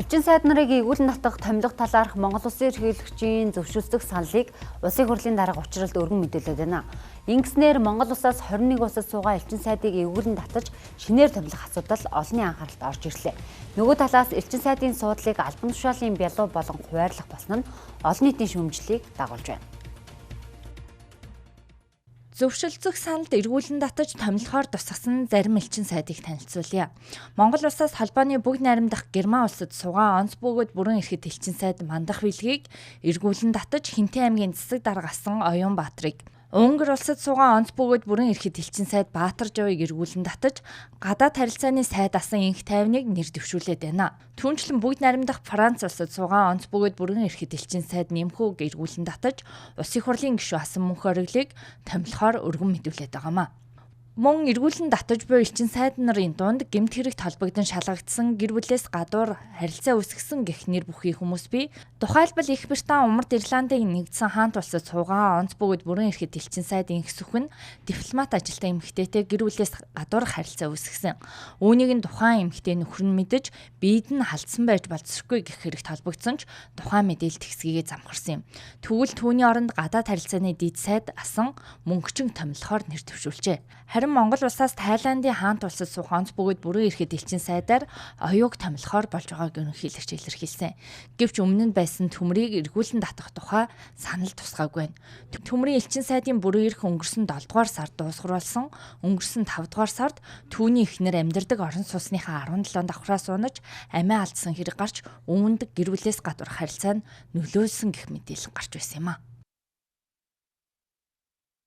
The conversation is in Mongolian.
Элчин сайд нарыг эгүүлэн татах томилго талаарх Монгол Улсын ерөнхийлөгчийн зөвшөөрлөг саналыг Улсын хурлын дарга учралд өргөн мэдүүлээд байна. Ингэснээр Монгол Улсаас 21 улсад суугаа элчин сайдыг эгүүлэн татаж шинээр томилох асуудал олонний анхааралд орж ирлээ. Нөгөө талаас элчин сайдын суудлыг албан тушаалын бялуу болон хуваарлах болсон нь олон нийтийн шүүмжлэлийг дагуулж байна. Зөвшөлдсөх саналд эргүүлэн татаж томилохоор тусгасан зарим элчин сайдыг танилцуулъя. Монгол Улсаас холбооны бүгд найрамдах Герман улсад суугаа онц бөгөөд бүрэн ирэхэд элчин сайд мандах билгийг эргүүлэн татаж Хинтээ аймгийн засаг дарга асан Оюун Баатрыг, Унгар улсад суугаа онц бөгөөд бүрэн ирэхэд элчин сайд Баатар Жавыг эргүүлэн татаж гадаад харилцааны сайд асан Инх тайвныг нэр дэвшүүлээд байна. Түүнчлэн бүгд найрамдах Франц улсад суугаа онц бөгөөд бүрэн ирэхэд элчин сайд Нэмхүүг эргүүлэн татаж Улсын хурлын гишүүн Асан Мөнх Ориглыг томилохоор өргөн мэдүүлээд байгаамаа. Мөн эргүүлэн татаж буй элчин сайд нарын дунд гэмт хэрэгт холбогдсон шалгагдсан гэр бүлээс гадуур харилцаа үүсгэсэн гэх нэр бүхий хүмүүс бий. Тухайлбал Их Британи, Умард Ирландыг нэгдсэн хаант улсад суугаа онц бөгөөд бүрэн ирэхэд элчин сайдын их сүхэн дипломат ажилтан эмэгтэйтэй гэр бүлээс гадуур харилцаа үүсгэсэн. Үүнийг нь тухайн эмэгтэй нөхөр нь мэдэж биед нь халдсан байж болцсохгүй гэх хэрэгт холбогдсон ч тухайн мэдээлэл тэгсгийгээ замхарсан юм. Тэгвэл түүний оронд гадаад харилцааны дэд сайд асан мөнгөчин томилохоор нэр дэвшүүлжээ. Харин Монгол Улсаас Тайландын хаант улсад суух онц бөгөөд бүрэн ирэхэд элчин сайдаар оюуг томилохоор болж байгааг ерөнхийлөгч илэрхийлсэн. Гэвч өмнө нь байсан төмрийг эргүүлэн татах тухай санал тусгаагүй байна. Төмрийн элчин сайдын бүрэн ирэх өнгөрсөн 7 дугаар сард дуусгаруулсан, өнгөрсөн 5 дугаар сард түүний эхнэр амьдардаг орон сууцныхаа 17 давхраа суунаж амиа алдсан хэрэг гарч үүнд гэр бүлээс гадуур харилцаа нь нөлөөлсөн гэх мэдээлэл гарч байсан юм а.